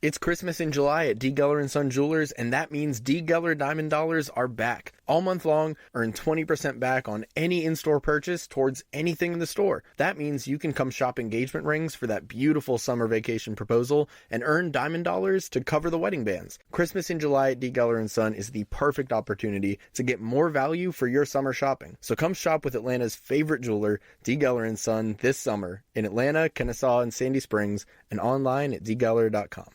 It's Christmas in July at D. Geller & Son Jewelers, and that means D. Geller Diamond Dollars are back. All month long, earn 20% back on any in-store purchase towards anything in the store. That means you can come shop engagement rings for that beautiful summer vacation proposal and earn diamond dollars to cover the wedding bands. Christmas in July at D. Geller & Son is the perfect opportunity to get more value for your summer shopping. So come shop with Atlanta's favorite jeweler, D. Geller & Son, this summer in Atlanta, Kennesaw, and Sandy Springs, and online at dgeller.com.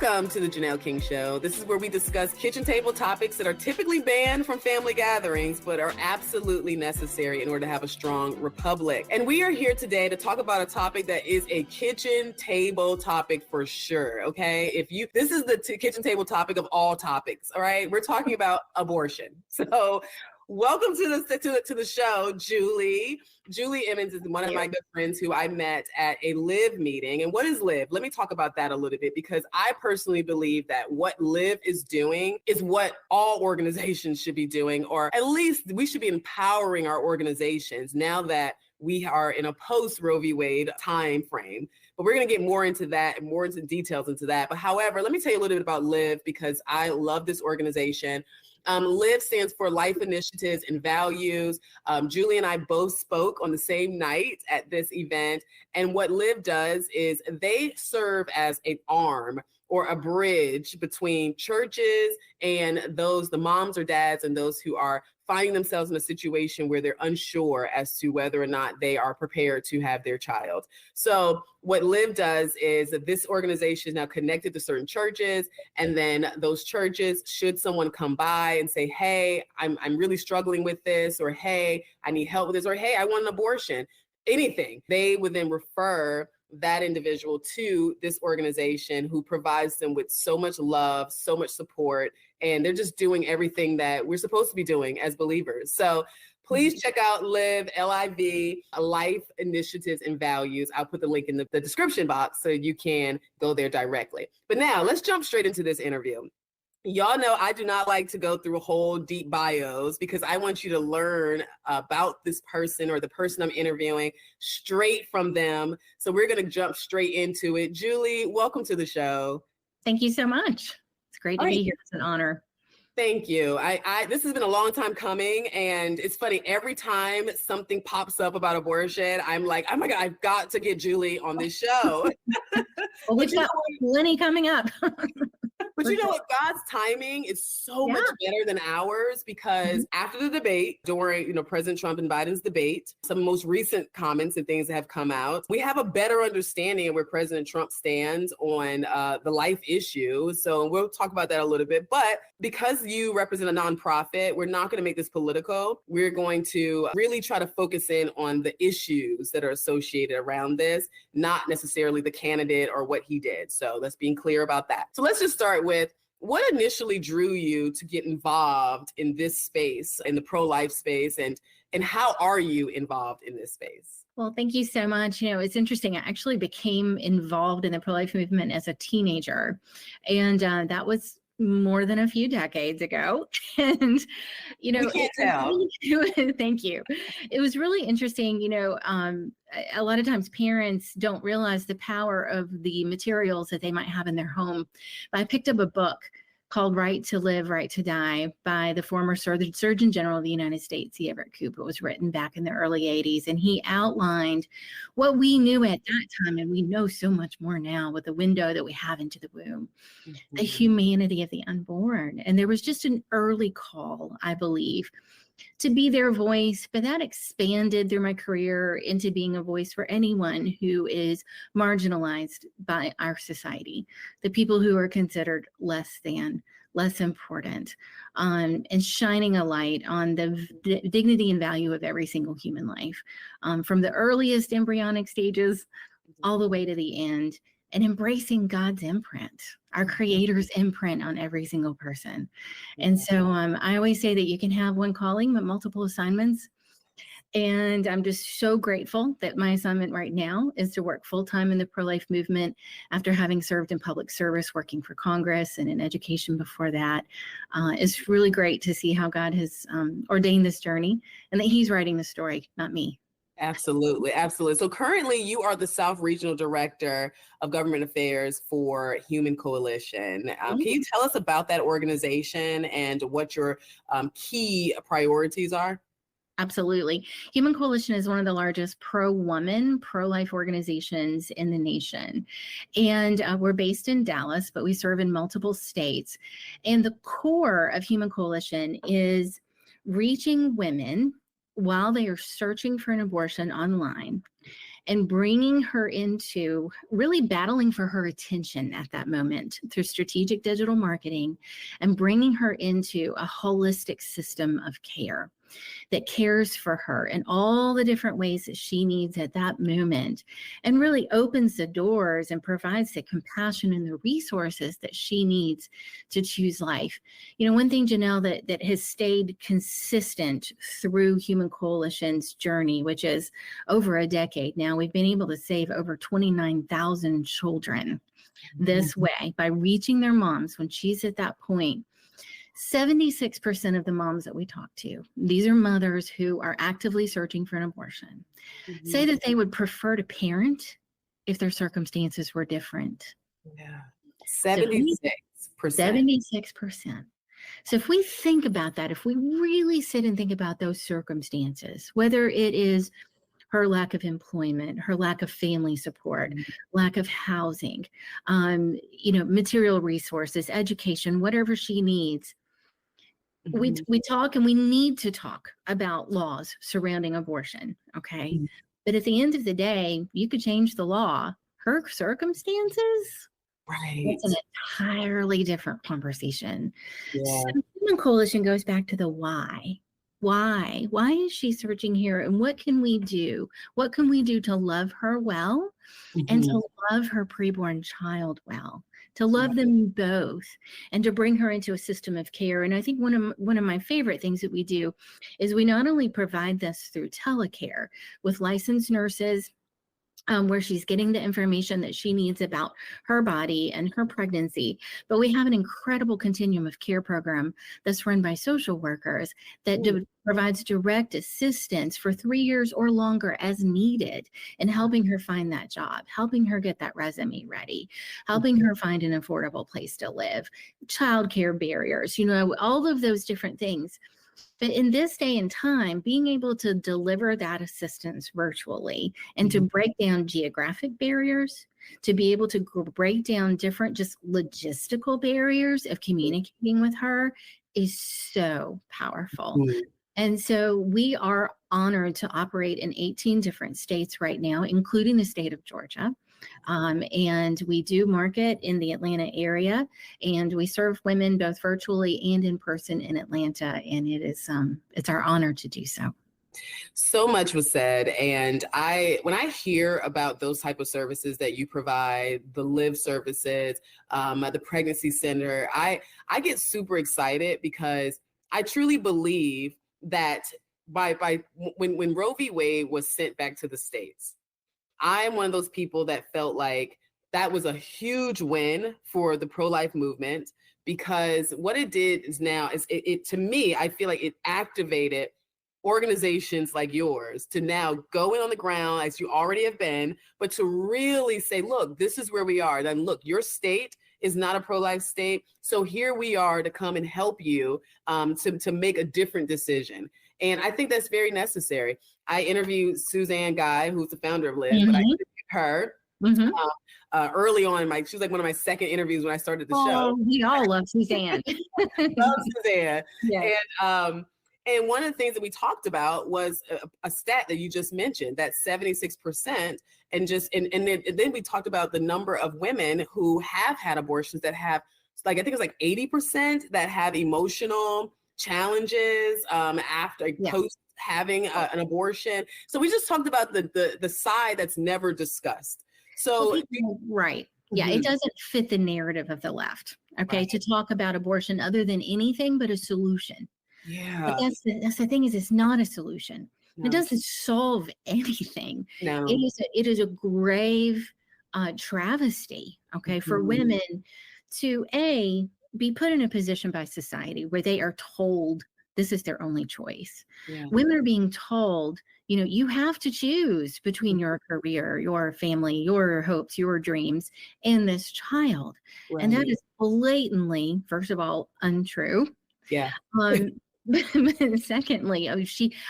Welcome to the Janelle King Show. This is where we discuss kitchen table topics that are typically banned from family gatherings, but are absolutely necessary in order to have a strong republic. And we are here today to talk about a topic that is a kitchen table topic for sure, okay? This is the kitchen table topic of all topics, all right? We're talking about abortion. So welcome to the show, Julie. Julie Emmons is one of my good friends who I met at a LIVE meeting. And what is LIVE? Let me talk about that a little bit, because I personally believe that what LIVE is doing is what all organizations should be doing, or at least we should be empowering our organizations now that we are in a post-Roe v. Wade time frame. But we're going to get more into that and more into details into that. But however, let me tell you a little bit about LIVE, because I love this organization. LIVE stands for Life Initiatives and Values. Julie and I both spoke on the same night at this event. And what LIVE does is they serve as an arm or a bridge between churches and the moms or dads and those who are finding themselves in a situation where they're unsure as to whether or not they are prepared to have their child. So what LIVE does is that this organization is now connected to certain churches, and then those churches, should someone come by and say, hey, I'm really struggling with this, or hey, I need help with this, or hey, I want an abortion, anything, they would then refer that individual to this organization who provides them with so much love, so much support, and they're just doing everything that we're supposed to be doing as believers. So please check out LIVE, L-I-V, Life Initiatives and Values. I'll put the link in the description box so you can go there directly. But now let's jump straight into this interview. Y'all know I do not like to go through whole deep bios, because I want you to learn about this person or the person I'm interviewing straight from them. So we're going to jump straight into it. Julie, welcome to the show. Thank you so much. It's great to be here. It's an honor. Thank you. This has been a long time coming, and it's funny, every time something pops up about abortion, I'm like, oh my God, I've got to get Julie on this show. Well, we've got plenty coming up. But you know what? God's timing is so much better than ours, because after the debate, during President Trump and Biden's debate, some most recent comments and things that have come out, we have a better understanding of where President Trump stands on the life issue. So we'll talk about that a little bit. But because you represent a nonprofit, we're not going to make this political. We're going to really try to focus in on the issues that are associated around this, not necessarily the candidate or what he did. So let's be clear about that. So let's just start with, what initially drew you to get involved in this space, in the pro-life space, and how are you involved in this space? Well, thank you so much. It's interesting. I actually became involved in the pro-life movement as a teenager, and that was more than a few decades ago. And, we can't tell. Thank you. It was really interesting. A lot of times parents don't realize the power of the materials that they might have in their home. But I picked up a book called Right to Live, Right to Die by the former Surgeon General of the United States, C. Everett Koop. It was written back in the early 80s. And he outlined what we knew at that time, and we know so much more now with the window that we have into the womb, the humanity of the unborn. And there was just an early call, I believe, to be their voice, but that expanded through my career into being a voice for anyone who is marginalized by our society, the people who are considered less than, less important, and shining a light on the dignity and value of every single human life, from the earliest embryonic stages all the way to the end, and embracing God's imprint, our Creator's imprint on every single person. And so I always say that you can have one calling, but multiple assignments. And I'm just so grateful that my assignment right now is to work full-time in the pro-life movement after having served in public service, working for Congress and in education before that. It's really great to see how God has ordained this journey, and that He's writing the story, not me. Absolutely, absolutely. So currently you are the South Regional Director of Government Affairs for Human Coalition. Can you tell us about that organization and what your key priorities are? Absolutely. Human Coalition is one of the largest pro-woman, pro-life organizations in the nation. And we're based in Dallas, but we serve in multiple states. And the core of Human Coalition is reaching women while they are searching for an abortion online and bringing her into really battling for her attention at that moment through strategic digital marketing and bringing her into a holistic system of care that cares for her in all the different ways that she needs at that moment, and really opens the doors and provides the compassion and the resources that she needs to choose life. You know, one thing, Janelle, that has stayed consistent through Human Coalition's journey, which is over a decade now, we've been able to save over 29,000 children this way by reaching their moms when she's at that point. 76% of the moms that we talk to, these are mothers who are actively searching for an abortion, say that they would prefer to parent if their circumstances were different. Yeah. 76%. 76%. So if we think about that, if we really sit and think about those circumstances, whether it is her lack of employment, her lack of family support, lack of housing, material resources, education, whatever she needs, we talk, and we need to talk about laws surrounding abortion, okay? But at the end of the day, you could change the law. Her circumstances, right? It's an entirely different conversation. Yeah. So Human Coalition goes back to the why. Why is she searching here, and what can we do? What can we do to love her well and to love her preborn child well, to love them both, and to bring her into a system of care? And I think one of my favorite things that we do is we not only provide this through telecare with licensed nurses, where she's getting the information that she needs about her body and her pregnancy. But we have an incredible continuum of care program that's run by social workers that provides direct assistance for 3 years or longer as needed in helping her find that job, helping her get that resume ready, helping her find an affordable place to live, childcare barriers, all of those different things. But in this day and time, being able to deliver that assistance virtually and to break down geographic barriers, to be able to break down different just logistical barriers of communicating with her is so powerful. And so we are honored to operate in 18 different states right now, including the state of Georgia. And we do market in the Atlanta area, and we serve women both virtually and in person in Atlanta. And it's our honor to do so. So much was said. And when I hear about those type of services that you provide, the live services, the pregnancy center, I get super excited because I truly believe that when Roe v. Wade was sent back to the States, I'm one of those people that felt like that was a huge win for the pro-life movement, because what it did is now it to me, I feel like it activated organizations like yours to now go in on the ground, as you already have been, but to really say, look, this is where we are. Then look, your state is not a pro-life state. So here we are to come and help you to make a different decision. And I think that's very necessary. I interviewed Suzanne Guy, who's the founder of Live, but I interviewed her early on. She was like one of my second interviews when I started the show. We all love Suzanne. Love Suzanne. Yeah. And one of the things that we talked about was a stat that you just mentioned, that 76%, and then we talked about the number of women who have had abortions that have, I think it's 80% that have emotional challenges after post having an abortion. So we just talked about the side that's never discussed. So right. Yeah, it doesn't fit the narrative of the left, okay, to talk about abortion other than anything but a solution. Yeah. But that's the thing, is it's not a solution. No. It doesn't solve anything. No. It is a grave travesty, okay, for women to be put in a position by society where they are told this is their only choice. Yeah. Women are being told You have to choose between your career, your family, your hopes, your dreams, and this child. And that Right. is blatantly, first of all, untrue. Yeah. Um, but secondly,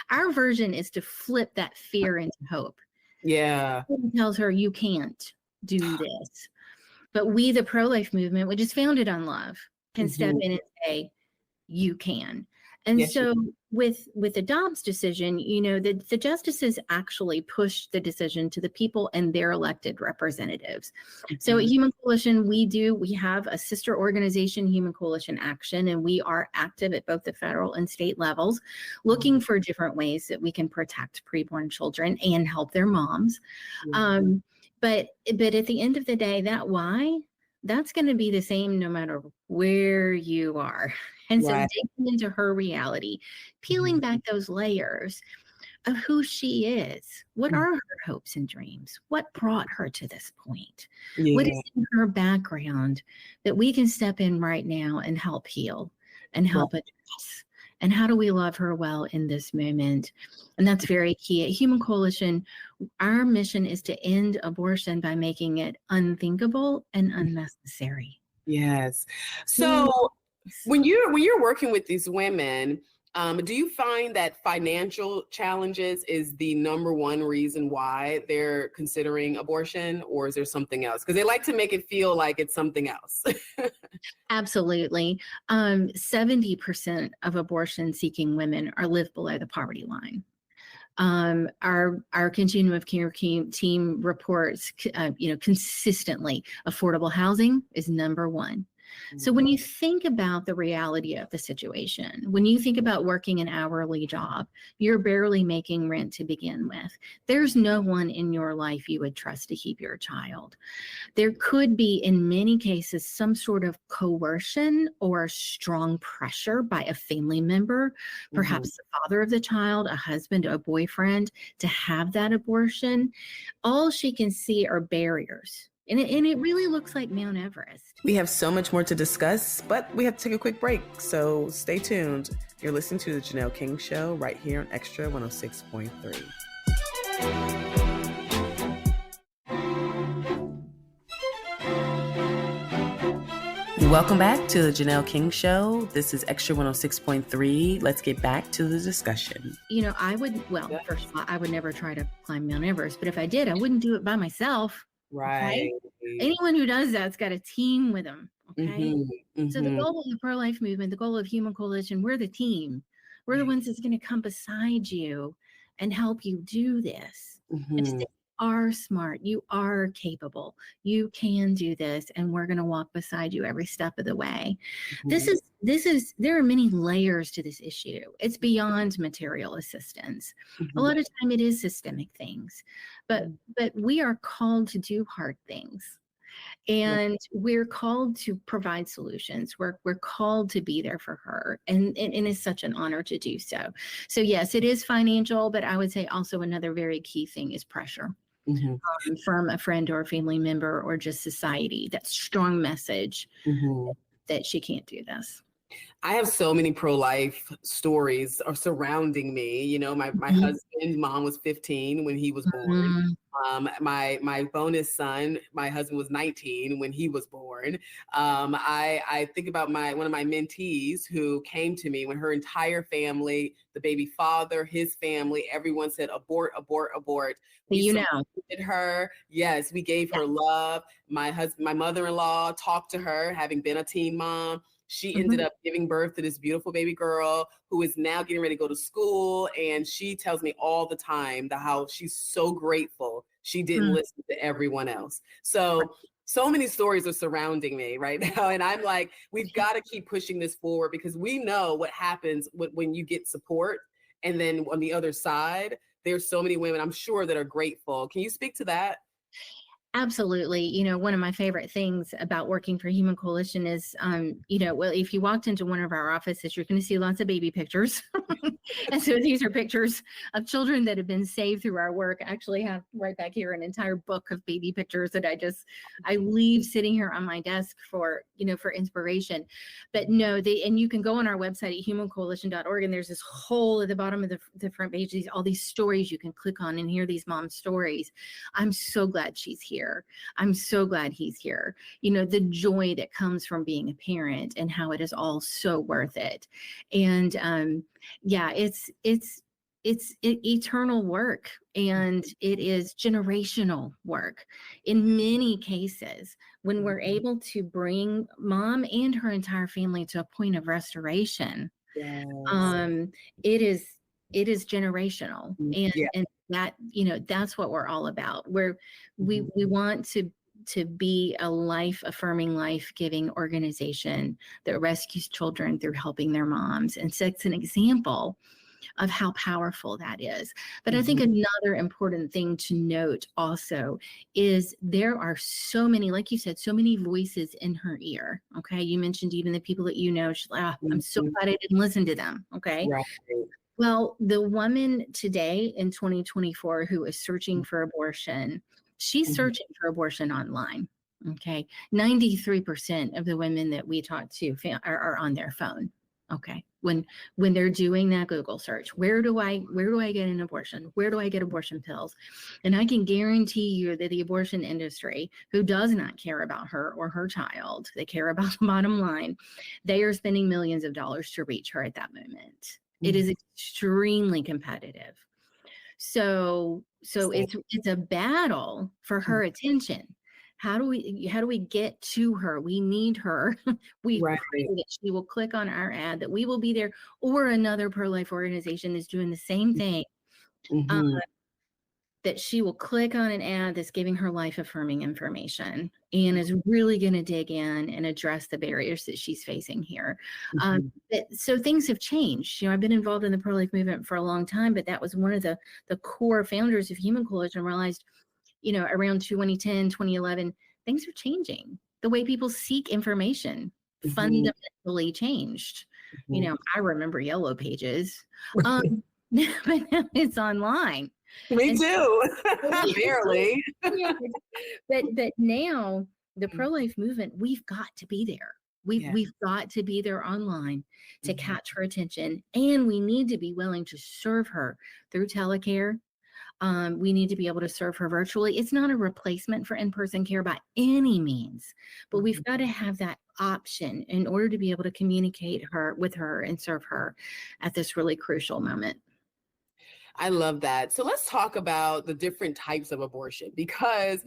our version is to flip that fear into hope. Yeah. It tells her you can't do this. But we, the pro-life movement, which is founded on love, can step in and say, you can. And Yes. so with the Dobbs decision, the justices actually pushed the decision to the people and their elected representatives. So at Human Coalition, we have a sister organization, Human Coalition Action, and we are active at both the federal and state levels, looking for different ways that we can protect preborn children and help their moms. But at the end of the day, that's going to be the same no matter where you are. And so digging into her reality, peeling back those layers of who she is, what are her hopes and dreams? What brought her to this point? What is in her background that we can step in right now and help heal and help address? And how do we love her well in this moment? And that's very key. At Human Coalition, our mission is to end abortion by making it unthinkable and unnecessary. Yes. So when you're working with these women, do you find that financial challenges is the number one reason why they're considering abortion, or is there something else? Because they like to make it feel like it's something else. Absolutely. 70% of abortion-seeking women live below the poverty line. Our continuum of care team reports, consistently affordable housing is number one. So when you think about the reality of the situation, when you think about working an hourly job, you're barely making rent to begin with. There's no one in your life you would trust to keep your child. There could be, in many cases, some sort of coercion or strong pressure by a family member, perhaps the father of the child, a husband, a boyfriend, to have that abortion. All she can see are barriers. And it really looks like Mount Everest. We have so much more to discuss, but we have to take a quick break. So stay tuned. You're listening to The Janelle King Show right here on Extra 106.3. Welcome back to The Janelle King Show. This is Extra 106.3. Let's get back to the discussion. First of all, I would never try to climb Mount Everest, but if I did, I wouldn't do it by myself. Right. Okay? Anyone who does that's got a team with them. Okay. So the goal of the pro-life movement, the goal of Human Coalition, we're the team. We're the ones that's going to come beside you and help you do this. And to say, you are smart, you are capable, you can do this, and we're going to walk beside you every step of the way. There are many layers to this issue. It's beyond material assistance. A lot of time it is systemic things, but we are called to do hard things. And we're called to provide solutions. We're called to be there for her. And it's such an honor to do so. So yes, it is financial, but I would say also another very key thing is pressure from a friend or a family member or just society. That strong message that she can't do this. I have so many pro-life stories surrounding me. You know, my husband's mom was 15 when he was born. My bonus son, my husband was 19 when he was born. I think about one of my mentees who came to me when her entire family, the baby father, his family, everyone said abort, abort, abort. We supported her. Yes, we gave her love. My mother-in-law talked to her, having been a teen mom. She ended up giving birth to this beautiful baby girl who is now getting ready to go to school. And she tells me all the time how she's so grateful she didn't listen to everyone else. So many stories are surrounding me right now. And I'm like, we've got to keep pushing this forward because we know what happens when you get support. And then on the other side, there's so many women, I'm sure, that are grateful. Can you speak to that? Absolutely. One of my favorite things about working for Human Coalition is, well, if you walked into one of our offices, you're going to see lots of baby pictures. And so these are pictures of children that have been saved through our work. I actually have right back here an entire book of baby pictures that I leave sitting here on my desk for inspiration. But no, and you can go on our website at humancoalition.org, and there's this whole at the bottom of the front page, all these stories you can click on and hear these moms' stories. I'm so glad she's here. I'm so glad he's here. The joy that comes from being a parent and how it is all so worth it. And it's eternal work, and it is generational work in many cases. When we're able to bring mom and her entire family to a point of restoration, Yes. it is generational. And that, that's what we're all about. We want to be a life-affirming, life-giving organization that rescues children through helping their moms and sets an example of how powerful that is. But I think another important thing to note also is there are so many, like you said, so many voices in her ear. Okay. You mentioned even the people that she's like, I'm so glad I didn't listen to them. Okay. Right. Well, the woman today in 2024 who is searching for abortion, she's searching for abortion online. Okay. 93% of the women that we talk to are on their phone. Okay. When they're doing that Google search, where do I get an abortion? Where do I get abortion pills? And I can guarantee you that the abortion industry, who does not care about her or her child, they care about the bottom line, they are spending millions of dollars to reach her at that moment. It is extremely competitive. So it's a battle for her attention. How do we get to her? We need her. We pray that she will click on our ad, that we will be there, or another pro-life organization is doing the same thing. That she will click on an ad that's giving her life-affirming information and is really going to dig in and address the barriers that she's facing here. So things have changed. I've been involved in the pro-life movement for a long time, but that was one of the core founders of Human Coalition, realized, around 2010, 2011, things are changing. The way people seek information fundamentally changed. I remember Yellow Pages, but now it's online. Me too. Barely. But now the pro-life movement, we've got to be there. We've got to be there online to catch her attention, and we need to be willing to serve her through telecare. We need to be able to serve her virtually. It's not a replacement for in-person care by any means, but we've got to have that option in order to be able to communicate with her and serve her at this really crucial moment. I love that. So let's talk about the different types of abortion, because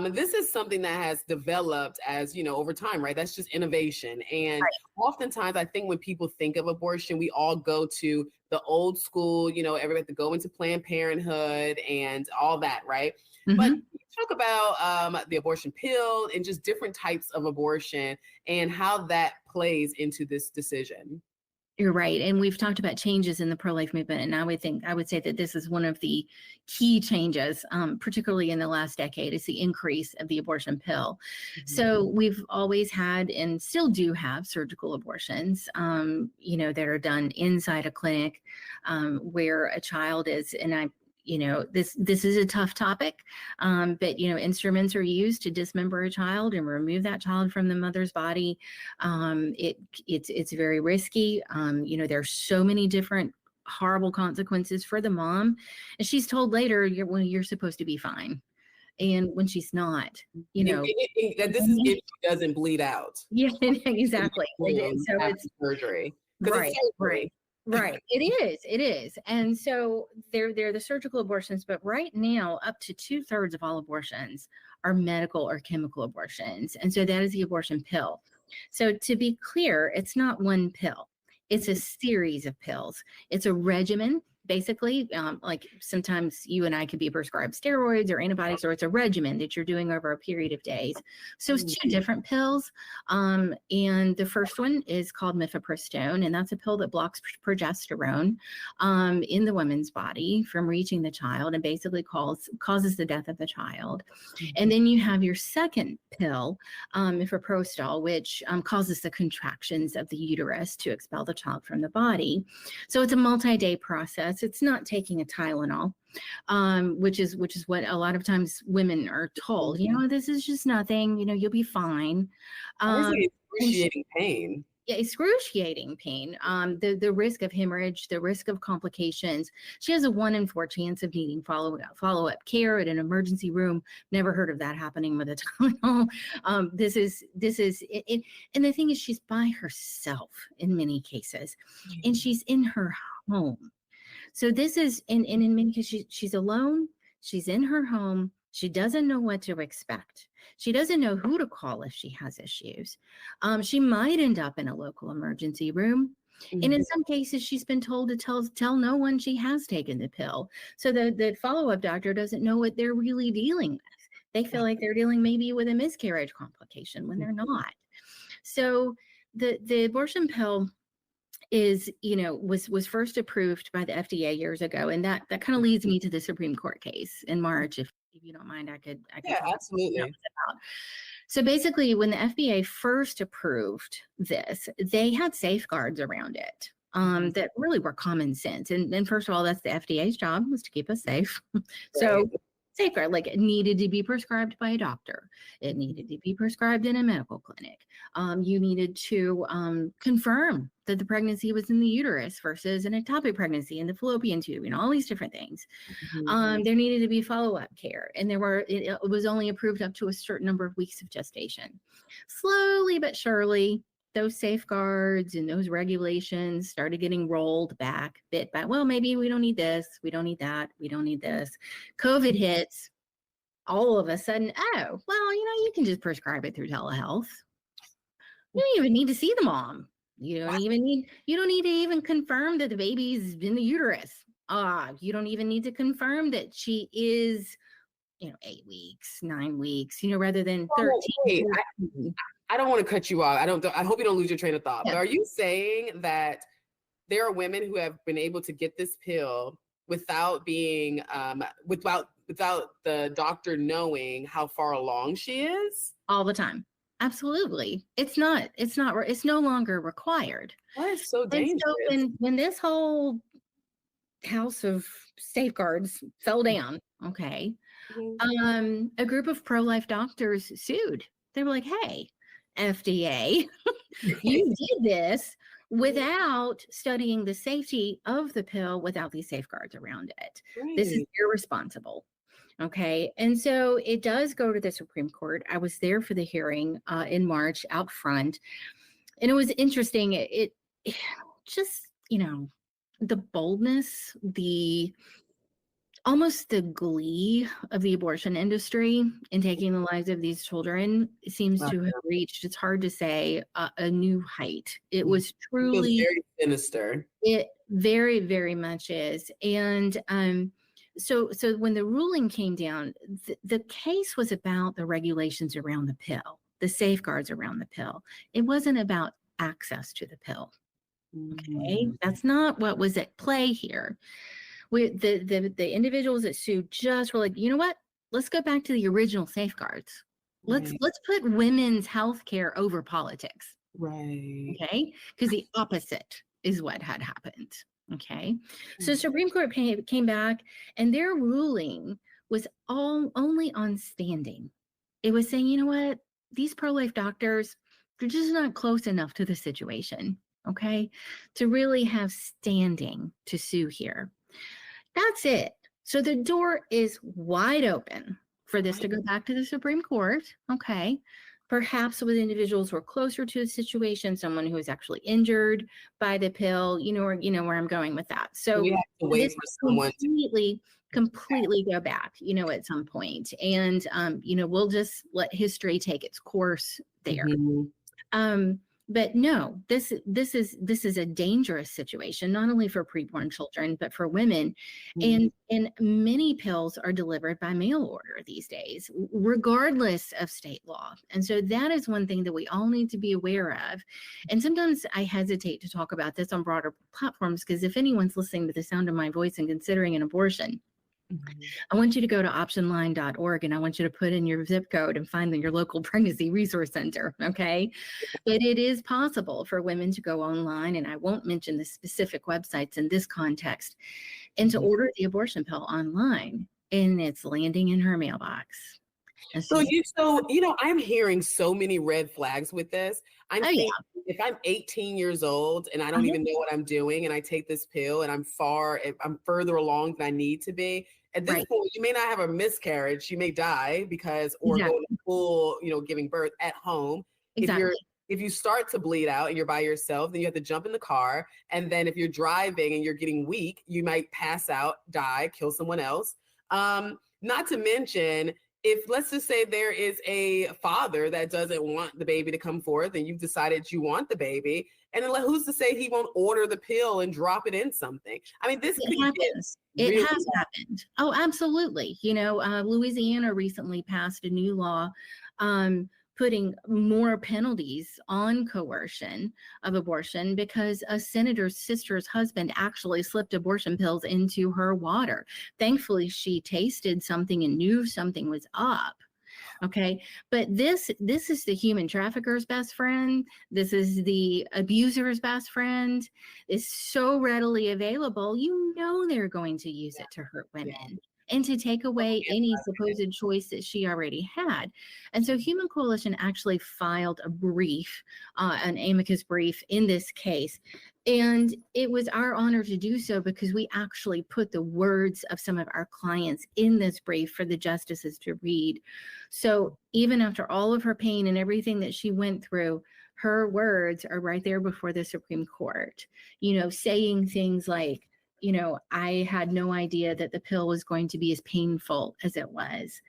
this is something that has developed as, over time, right? That's just innovation. And oftentimes I think when people think of abortion, we all go to the old school, everybody had to go into Planned Parenthood and all that, right? But you talk about the abortion pill and just different types of abortion and how that plays into this decision. You're right. And we've talked about changes in the pro-life movement. And I would say that this is one of the key changes, particularly in the last decade, is the increase of the abortion pill. So we've always had and still do have surgical abortions, that are done inside a clinic where a child is, and this is a tough topic, but, instruments are used to dismember a child and remove that child from the mother's body. It's very risky. There's so many different horrible consequences for the mom. And she's told later, you're supposed to be fine. And when she's not, this is if she doesn't bleed out. Yeah, exactly. So it's surgery. Right. Right. It is. And so they're the surgical abortions, but right now up to 2/3 of all abortions are medical or chemical abortions. And so that is the abortion pill. So to be clear, it's not one pill. It's a series of pills. It's a regimen basically, like sometimes you and I could be prescribed steroids or antibiotics, or it's a regimen that you're doing over a period of days. So it's 2 different pills. And the first one is called mifepristone, and that's a pill that blocks progesterone in the woman's body from reaching the child, and basically causes the death of the child. And then you have your second pill, mifepristone, which causes the contractions of the uterus to expel the child from the body. So it's a multi-day process. It's not taking a Tylenol, which is what a lot of times women are told. This is just nothing. You'll be fine. Excruciating pain. Yeah, excruciating pain. The risk of hemorrhage, the risk of complications. She has a 1 in 4 chance of needing follow-up care at an emergency room. Never heard of that happening with a Tylenol. This is it. And the thing is, she's by herself in many cases, and she's in her home. So this is, and in many cases, she's alone. She's in her home. She doesn't know what to expect. She doesn't know who to call if she has issues. She might end up in a local emergency room. And in some cases, she's been told to tell no one she has taken the pill. So the follow-up doctor doesn't know what they're really dealing with. They feel like they're dealing maybe with a miscarriage complication when they're not. So the abortion pill is, was first approved by the FDA years ago. And that kind of leads me to the Supreme Court case in March. If you don't mind, I could yeah, absolutely. So basically, when the FDA first approved this, they had safeguards around it that really were common sense. And first of all, that's the FDA's job, was to keep us safe. So safeguard, like it needed to be prescribed by a doctor. It needed to be prescribed in a medical clinic. You needed to confirm that the pregnancy was in the uterus versus an ectopic pregnancy in the fallopian tube, all these different things. There needed to be follow-up care, and it was only approved up to a certain number of weeks of gestation. Slowly but surely, those safeguards and those regulations started getting rolled back bit by, well, maybe we don't need this, we don't need that, we don't need this. COVID hits, all of a sudden, oh, well, you can just prescribe it through telehealth. You don't even need to see the mom. You don't need to even confirm that the baby's in the uterus. You don't even need to confirm that she is, 8 weeks, 9 weeks, rather than 13. Wait, I don't want to cut you off. I hope you don't lose your train of thought. Yeah. But are you saying that there are women who have been able to get this pill without being without the doctor knowing how far along she is? All the time. Absolutely. It's no longer required. That is so dangerous. And so when this whole house of safeguards fell down, okay, a group of pro-life doctors sued. They were like, hey, FDA, you did this without studying the safety of the pill, without these safeguards around it. Right. This is irresponsible. Okay. And so it does go to the Supreme Court. I was there for the hearing in March out front. And it was interesting. It just, the boldness, almost the glee of the abortion industry in taking the lives of these children seems to have reached, it's hard to say, a new height. It was truly very sinister. It very, very much is. And so when the ruling came down, the case was about the regulations around the pill, the safeguards around the pill. It wasn't about access to the pill. Okay, that's not what was at play here. The individuals that sued just were like, you know what? Let's go back to the original safeguards. Let's put women's health care over politics. Right. Okay, because the opposite is what had happened. Okay, so Supreme Court came back, and their ruling was only on standing. It was saying, you know what? These pro-life doctors, they're just not close enough to the situation, okay, to really have standing to sue here. That's it. So the door is wide open for this to go back to the Supreme Court, okay? Perhaps with individuals who are closer to the situation, someone who is actually injured by the pill, where I'm going with that. So we have to wait for someone to completely go back, at some point. And, we'll just let history take its course there. But no, this is a dangerous situation, not only for preborn children, but for women. And many pills are delivered by mail order these days, regardless of state law. And so that is one thing that we all need to be aware of. And sometimes I hesitate to talk about this on broader platforms, because if anyone's listening to the sound of my voice and considering an abortion, I want you to go to optionline.org and I want you to put in your zip code and find your local pregnancy resource center, okay? But it is possible for women to go online, and I won't mention the specific websites in this context, and to order the abortion pill online, and it's landing in her mailbox. And So I'm hearing so many red flags with this. I'm thinking, if I'm 18 years old and I don't even know what I'm doing, and I take this pill and I'm further along than I need to be, at this point, you may not have a miscarriage, you may die or go to full, giving birth at home. Exactly. If you start to bleed out and you're by yourself, then you have to jump in the car. And then if you're driving and you're getting weak, you might pass out, die, kill someone else. Not to mention, if let's just say there is a father that doesn't want the baby to come forth and you've decided you want the baby, and then who's to say he won't order the pill and drop it in something? I mean, this happens. It has happened. Oh, absolutely. Louisiana recently passed a new law putting more penalties on coercion of abortion because a senator's sister's husband actually slipped abortion pills into her water. Thankfully, she tasted something and knew something was up. Okay, but this is the human trafficker's best friend. This is the abuser's best friend. It's so readily available. They're going to use it to hurt women and to take away any supposed choice that she already had. And so Human Coalition actually filed a brief, an amicus brief in this case. And it was our honor to do so because we actually put the words of some of our clients in this brief for the justices to read. So even after all of her pain and everything that she went through, her words are right there before the Supreme Court, saying things like, I had no idea that the pill was going to be as painful as it was.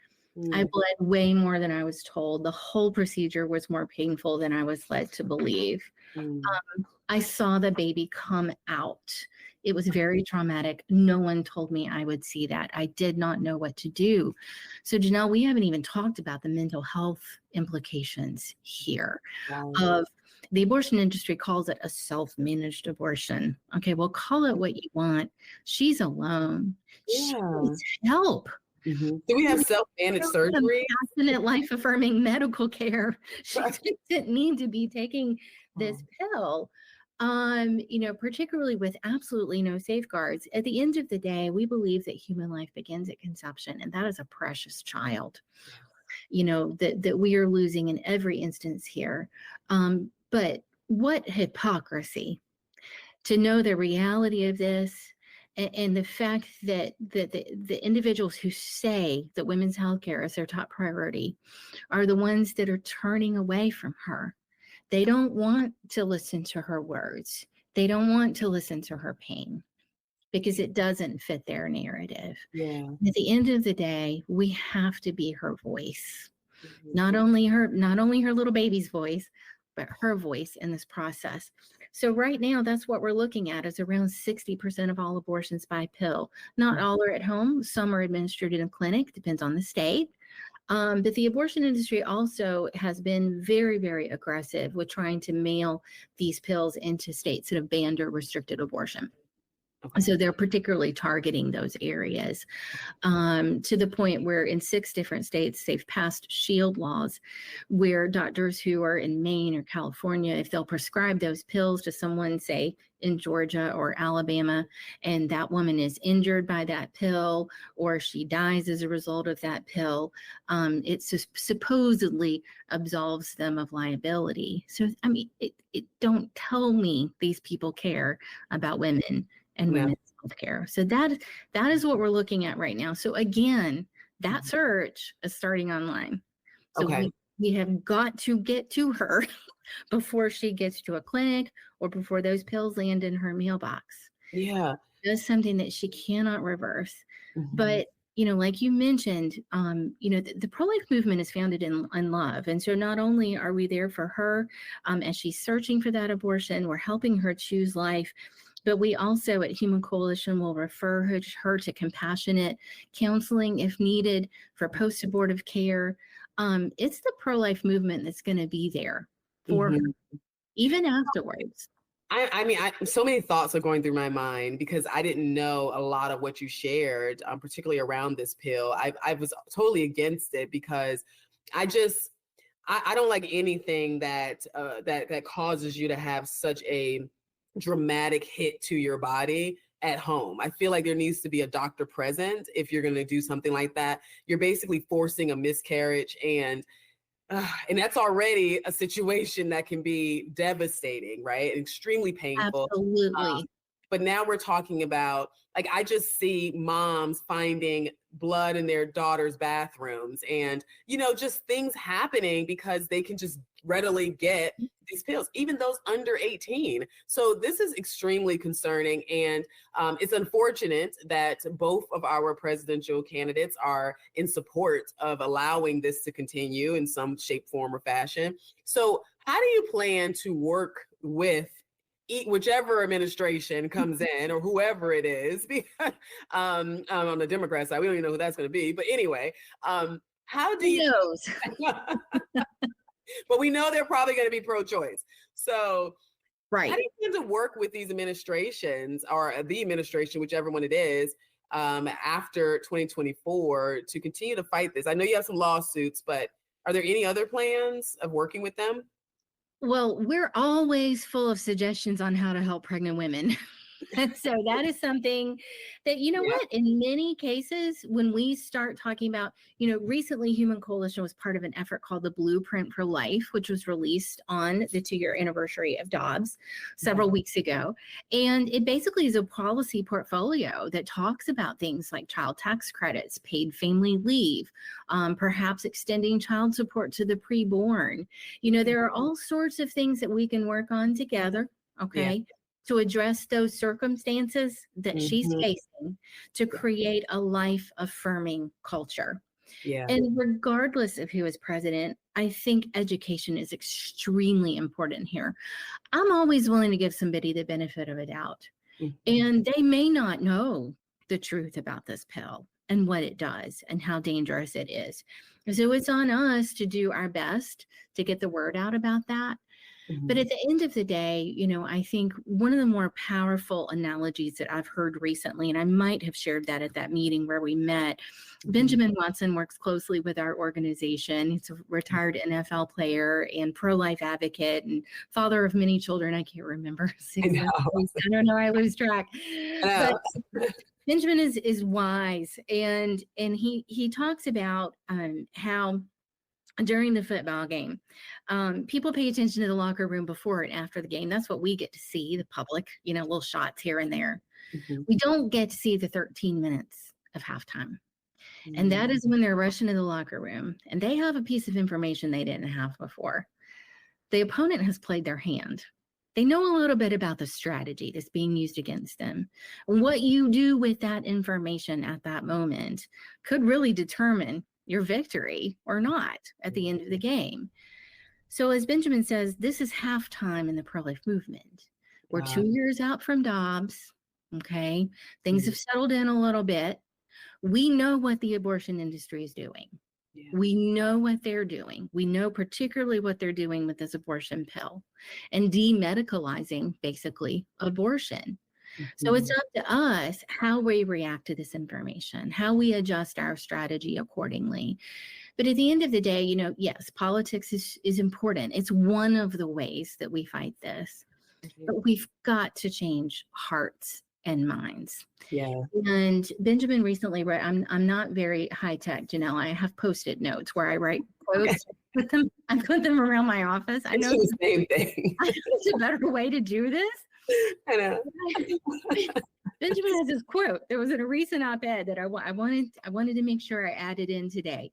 I bled way more than I was told. The whole procedure was more painful than I was led to believe. I saw the baby come out. It was very traumatic. No one told me I would see that. I did not know what to do. So Janelle, we haven't even talked about the mental health implications here of the abortion industry calls it a self-managed abortion. Okay, well, call it what you want. She's alone. She needs help. Do we have self-managed surgery? Passionate, life-affirming medical care. She doesn't need to be taking this pill. Particularly with absolutely no safeguards. At the end of the day, we believe that human life begins at conception, and that is a precious child, that we are losing in every instance here. But what hypocrisy to know the reality of this and the fact that the individuals who say that women's health care is their top priority are the ones that are turning away from her. They don't want to listen to her words. They don't want to listen to her pain because it doesn't fit their narrative. At the end of the day, we have to be her voice. Not only her little baby's voice, but her voice in this process. So right now, that's what we're looking at is around 60% of all abortions by pill. Not all are at home. Some are administered in a clinic, depends on the state. But the abortion industry also has been very, very aggressive with trying to mail these pills into states that have banned or restricted abortion. So they're particularly targeting those areas to the point where in 6 different states, they've passed shield laws where doctors who are in Maine or California, if they'll prescribe those pills to someone, say in Georgia or Alabama, and that woman is injured by that pill or she dies as a result of that pill, it supposedly absolves them of liability. So, I mean, it don't tell me these people care about women and women's health care. So that is what we're looking at right now. So again, that search is starting online. So we have got to get to her before she gets to a clinic or before those pills land in her mailbox. That's something that she cannot reverse. But like you mentioned, the pro-life movement is founded in love. And so not only are we there for her as she's searching for that abortion, we're helping her choose life, but we also at Human Coalition will refer her to compassionate counseling if needed for post-abortive care. It's the pro-life movement that's going to be there for her, even afterwards. I mean, so many thoughts are going through my mind because I didn't know a lot of what you shared, particularly around this pill. I was totally against it because I don't like anything that causes you to have such a dramatic hit to your body at home. I feel like there needs to be a doctor present if you're going to do something like that. You're basically forcing a miscarriage, and that's already a situation that can be devastating, right? Extremely painful. Absolutely. But now we're talking about, like, I just see moms finding blood in their daughters' bathrooms and, just things happening because they can just readily get these pills, even those under 18. So this is extremely concerning. And it's unfortunate that both of our presidential candidates are in support of allowing this to continue in some shape, form, or fashion. So how do you plan to work with whichever administration comes in or whoever it is, because on the Democrat side, we don't even know who that's going to be. But anyway, how do you knows? But we know they're probably going to be pro-choice. So right. How do you plan to work with these administrations or the administration, whichever one it is, after 2024 to continue to fight this? I know you have some lawsuits, but are there any other plans of working with them? Well, we're always full of suggestions on how to help pregnant women. And so that is something that, what, in many cases, when we start talking about, recently Human Coalition was part of an effort called the Blueprint for Life, which was released on the 2-year anniversary of Dobbs several weeks ago. And it basically is a policy portfolio that talks about things like child tax credits, paid family leave, perhaps extending child support to the preborn. There are all sorts of things that we can work on together. Okay. To address those circumstances that she's facing, to create a life-affirming culture. Yeah. And regardless of who is president, I think education is extremely important here. I'm always willing to give somebody the benefit of a doubt. And they may not know the truth about this pill and what it does and how dangerous it is. So it's on us to do our best to get the word out about that. But at the end of the day, I think one of the more powerful analogies that I've heard recently, and I might have shared that at that meeting where we met, Benjamin Watson works closely with our organization. He's a retired NFL player and pro-life advocate and father of many children. I can't remember. I don't know. I lose track. But Benjamin is wise, and he talks about how during the football game, people pay attention to the locker room before and after the game. That's what we get to see, the public, little shots here and there. We don't get to see the 13 minutes of halftime. And that is when they're rushing to the locker room and they have a piece of information they didn't have before. The opponent has played their hand. They know a little bit about the strategy that's being used against them. And what you do with that information at that moment could really determine your victory or not at the end of the game. So as Benjamin says, this is halftime in the pro-life movement. We're 2 years out from Dobbs. Okay. Things have settled in a little bit. We know what the abortion industry is doing. We know what they're doing. We know particularly what they're doing with this abortion pill and demedicalizing basically abortion. So it's up to us how we react to this information, how we adjust our strategy accordingly. But at the end of the day, yes, politics is important. It's one of the ways that we fight this. But we've got to change hearts and minds. Yeah. And Benjamin recently wrote, I'm not very high tech, Janelle. I have Post-it notes where I write quotes. I put them around my office. I know the same thing. I know it's a better way to do this. I know. Benjamin has this quote. There was in a recent op-ed that I wanted to make sure I added in today.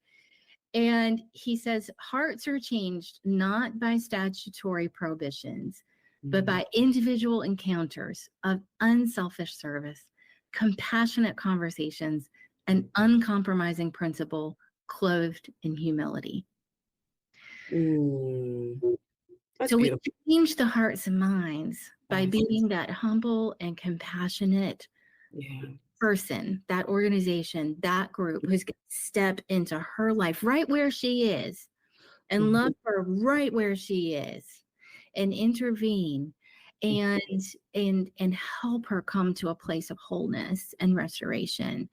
And he says, hearts are changed not by statutory prohibitions, but by individual encounters of unselfish service, compassionate conversations, an uncompromising principle clothed in humility. That's so beautiful. we change the hearts and minds by being that humble and compassionate person, that organization, that group who's going to step into her life right where she is and love her right where she is and intervene and help her come to a place of wholeness and restoration.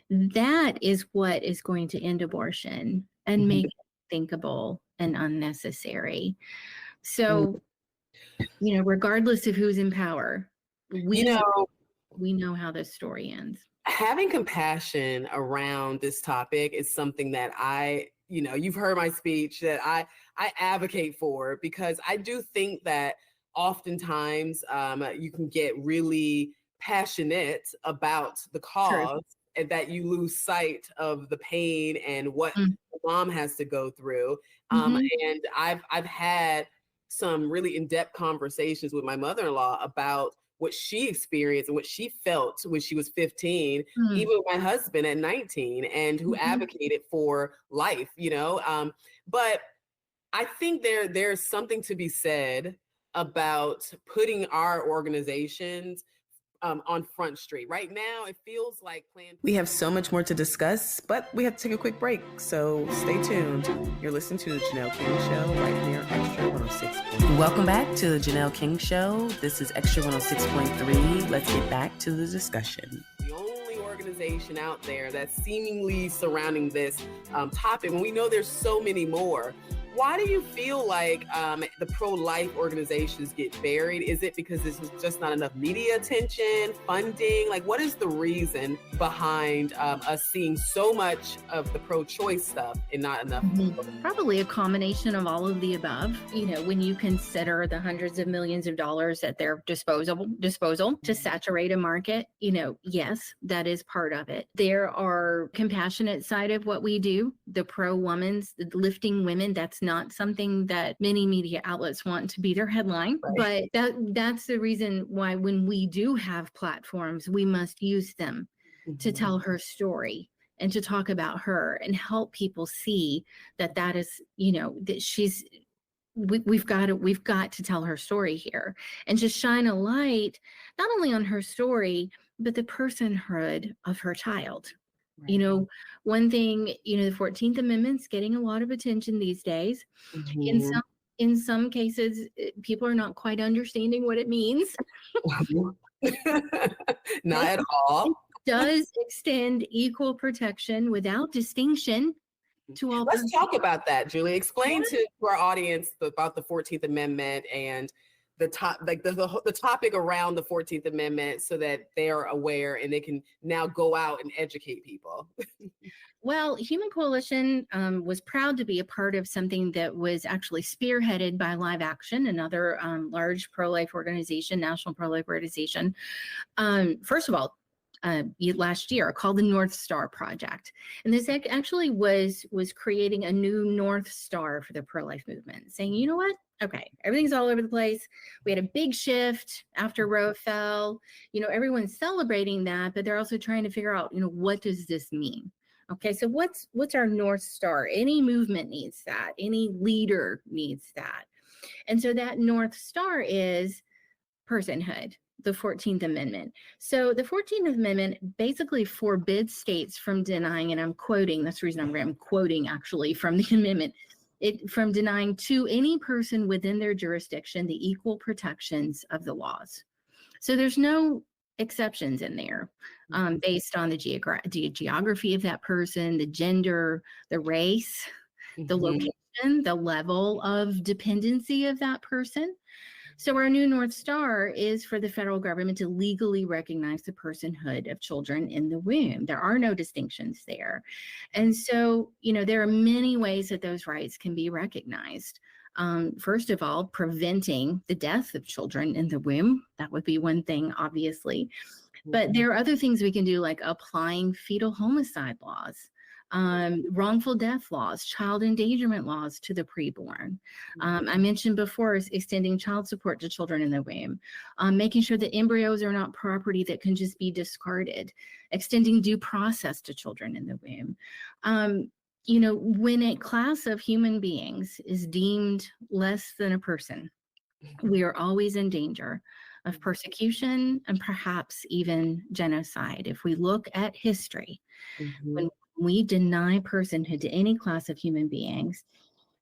That is what is going to end abortion and make it thinkable and unnecessary. So, regardless of who's in power, we know how this story ends. Having compassion around this topic is something that you've heard my speech that I advocate for, because I do think that oftentimes you can get really passionate about the cause and that you lose sight of the pain and what the mom has to go through. And I've had some really in-depth conversations with my mother-in-law about what she experienced and what she felt when she was 15, even with my husband at 19, and who advocated for life, but I think there's something to be said about putting our organizations on Front Street. Right now, it feels like Planned. We have so much more to discuss, but we have to take a quick break, so stay tuned. You're listening to the Janelle King Show right here, Extra 106. Welcome back to the Janelle King Show. This is Extra 106.3. Let's get back to the discussion. The only organization out there that's seemingly surrounding this topic, and we know there's so many more. Why do you feel like the pro-life organizations get buried? Is it because there's just not enough media attention, funding? Like, what is the reason behind us seeing so much of the pro-choice stuff and not enough? Probably a combination of all of the above. When you consider the hundreds of millions of dollars at their disposal to saturate a market, yes, that is part of it. There are compassionate side of what we do, the pro-women's, the lifting women. That's not something that many media outlets want to be their headline, but that's the reason why when we do have platforms, we must use them to tell her story and to talk about her and help people see that is, that she's, we've got to tell her story here and just shine a light, not only on her story, but the personhood of her child. One thing, the 14th Amendment's getting a lot of attention these days. In some cases, people are not quite understanding what it means. Not at all. It does extend equal protection without distinction to all. Let's talk about that, Julie. Explain to our audience about the 14th Amendment and the topic around the 14th Amendment, so that they are aware and they can now go out and educate people. Well, Human Coalition was proud to be a part of something that was actually spearheaded by Live Action, another large pro-life organization, national pro-life organization. First of all, last year, called the North Star Project. And this actually was creating a new North Star for the pro-life movement, saying, you know what? Okay, everything's all over the place. We had a big shift after Roe fell. Everyone's celebrating that, but they're also trying to figure out, what does this mean? Okay, so what's our North Star? Any movement needs that. Any leader needs that. And so that North Star is personhood, the 14th Amendment. So the 14th Amendment basically forbids states from denying, and I'm quoting, that's the reason I'm quoting actually from the amendment, from denying to any person within their jurisdiction the equal protections of the laws. So there's no exceptions in there based on the geography of that person, the gender, the race, the location, the level of dependency of that person. So our new North Star is for the federal government to legally recognize the personhood of children in the womb. There are no distinctions there. And so, there are many ways that those rights can be recognized. First of all, preventing the death of children in the womb. That would be one thing, obviously. But there are other things we can do, like applying fetal homicide laws. wrongful death laws, child endangerment laws to the preborn. I mentioned before is extending child support to children in the womb, making sure that embryos are not property that can just be discarded, extending due process to children in the womb. When a class of human beings is deemed less than a person, we are always in danger of persecution and perhaps even genocide. If we look at history, when we deny personhood to any class of human beings.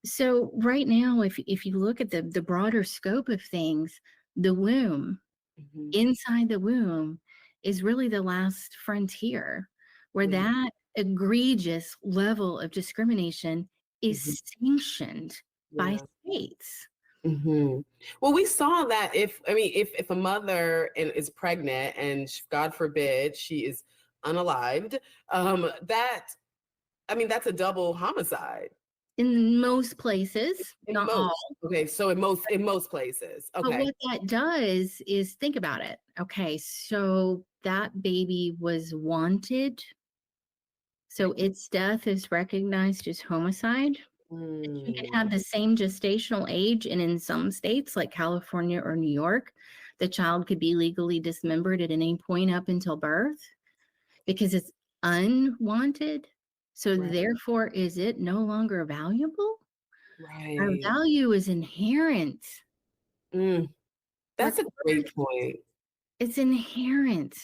So right now, if you look at the broader scope of things, the womb, inside the womb is really the last frontier where that egregious level of discrimination is sanctioned by states. Well, we saw that if a mother is pregnant and God forbid she is unalived, that's a double homicide. In most places, not all. Okay, so in most places. Okay. But what that does is, think about it. Okay, so that baby was wanted. So its death is recognized as homicide. You can have the same gestational age, and in some states like California or New York, the child could be legally dismembered at any point up until birth because it's unwanted. So therefore, is it no longer valuable? Right. Our value is inherent. That's a great point. It's inherent.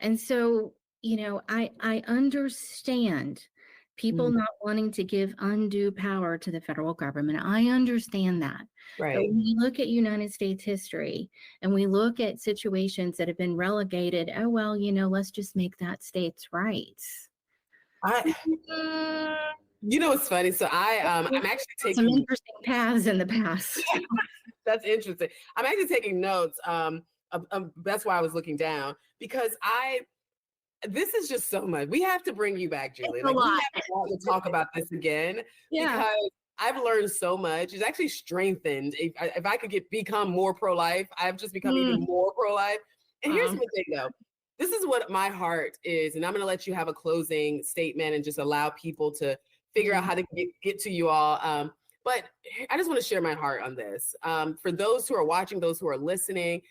And so, I understand people not wanting to give undue power to the federal government. I understand that. Right. But when you look at United States history and we look at situations that have been relegated, oh, well, let's just make that states' rights. It's funny. So I'm actually taking some interesting paths in the past. That's interesting. I'm actually taking notes. That's why I was looking down, because this is just so much. We have to bring you back, Julie. We have to talk about this again. Yeah. Because I've learned so much. It's actually strengthened. If I could become more pro-life, I've just become even more pro-life. And here's the thing, though. This is what my heart is, and I'm going to let you have a closing statement and just allow people to figure out how to get to you all. But I just want to share my heart on this. For those who are watching, those who are listening,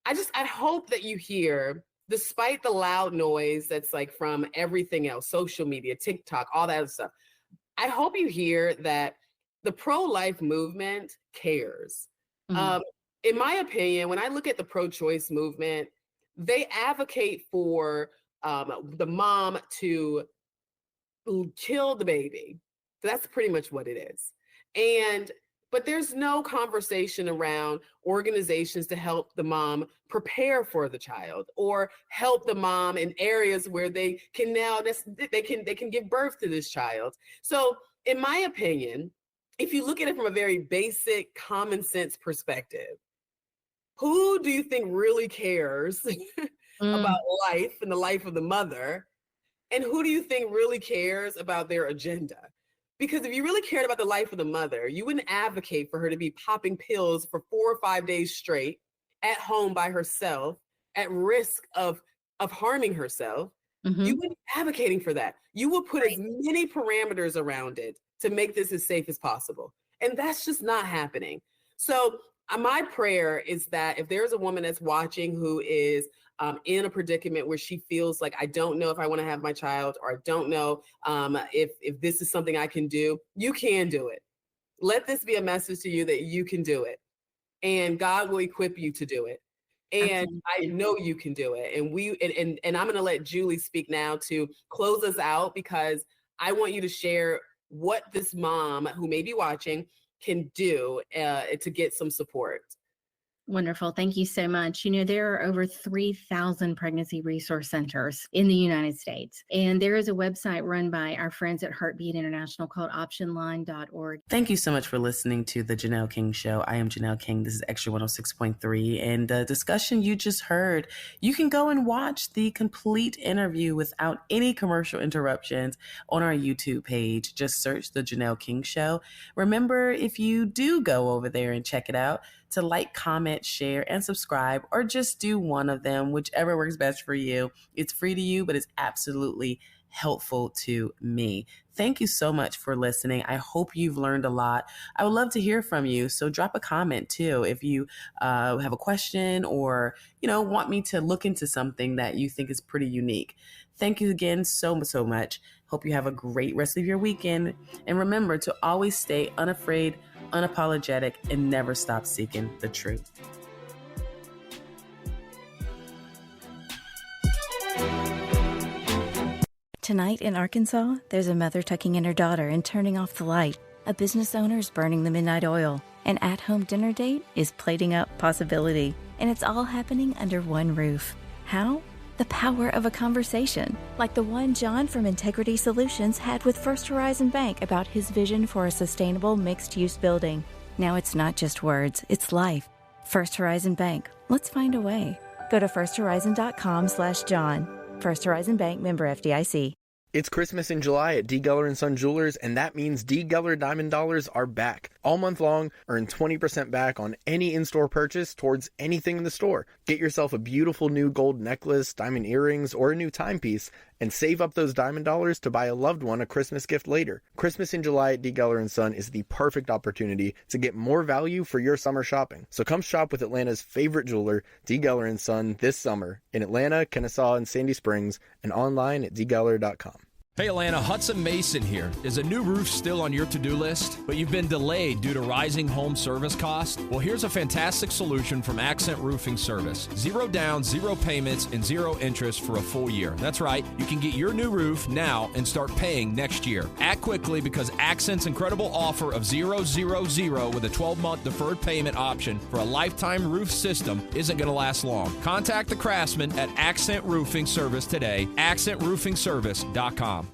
I hope that you hear, despite the loud noise that's like from everything else, social media, TikTok, all that other stuff, I hope you hear that the pro-life movement cares. In my opinion, when I look at the pro-choice movement, they advocate for the mom to kill the baby. That's pretty much what it is. But there's no conversation around organizations to help the mom prepare for the child, or help the mom in areas where they can give birth to this child. So in my opinion, if you look at it from a very basic common sense perspective, who do you think really cares about life and the life of the mother? And who do you think really cares about their agenda? Because if you really cared about the life of the mother, you wouldn't advocate for her to be popping pills for 4 or 5 days straight at home by herself, at risk of harming herself. You wouldn't be advocating for that. You would put as many parameters around it to make this as safe as possible. And that's just not happening. So my prayer is that if there's a woman that's watching who is in a predicament where she feels like, I don't know if I want to have my child, or I don't know if this is something I can do, you can do it. Let this be a message to you that you can do it, and God will equip you to do it. And I know you can do it. And I'm going to let Julie speak now to close us out, because I want you to share what this mom who may be watching can do to get some support. Wonderful. Thank you so much. There are over 3,000 pregnancy resource centers in the United States. And there is a website run by our friends at Heartbeat International called optionline.org. Thank you so much for listening to The Janelle King Show. I am Janelle King. This is Extra 106.3. And the discussion you just heard, you can go and watch the complete interview without any commercial interruptions on our YouTube page. Just search The Janelle King Show. Remember, if you do go over there and check it out, to like, comment, share, and subscribe, or just do one of them, whichever works best for you. It's free to you, but it's absolutely helpful to me. Thank you so much for listening. I hope you've learned a lot. I would love to hear from you. So drop a comment too if you have a question or, want me to look into something that you think is pretty unique. Thank you again so much. Hope you have a great rest of your weekend. And remember to always stay unafraid, unapologetic, and never stop seeking the truth. Tonight in Arkansas, there's a mother tucking in her daughter and turning off the light. A business owner is burning the midnight oil. An at-home dinner date is plating up possibility. And it's all happening under one roof. How? The power of a conversation, like the one John from Integrity Solutions had with First Horizon Bank about his vision for a sustainable mixed-use building. Now it's not just words, it's life. First Horizon Bank. Let's find a way. Go to firsthorizon.com/John. First Horizon Bank, member FDIC. It's Christmas in July at D. Geller & Son Jewelers, and that means D. Geller Diamond Dollars are back. All month long, earn 20% back on any in-store purchase towards anything in the store. Get yourself a beautiful new gold necklace, diamond earrings, or a new timepiece, and save up those diamond dollars to buy a loved one a Christmas gift later. Christmas in July at D. Geller & Son is the perfect opportunity to get more value for your summer shopping. So come shop with Atlanta's favorite jeweler, D. Geller & Son, this summer in Atlanta, Kennesaw, and Sandy Springs, and online at dgeller.com. Hey Atlanta, Hudson Mason here. Is a new roof still on your to-do list, but you've been delayed due to rising home service costs? Well, here's a fantastic solution from Accent Roofing Service. 0 down, 0 payments, and 0 interest for a full year. That's right, you can get your new roof now and start paying next year. Act quickly because Accent's incredible offer of 000 with a 12-month deferred payment option for a lifetime roof system isn't going to last long. Contact the craftsman at Accent Roofing Service today, accentroofingservice.com.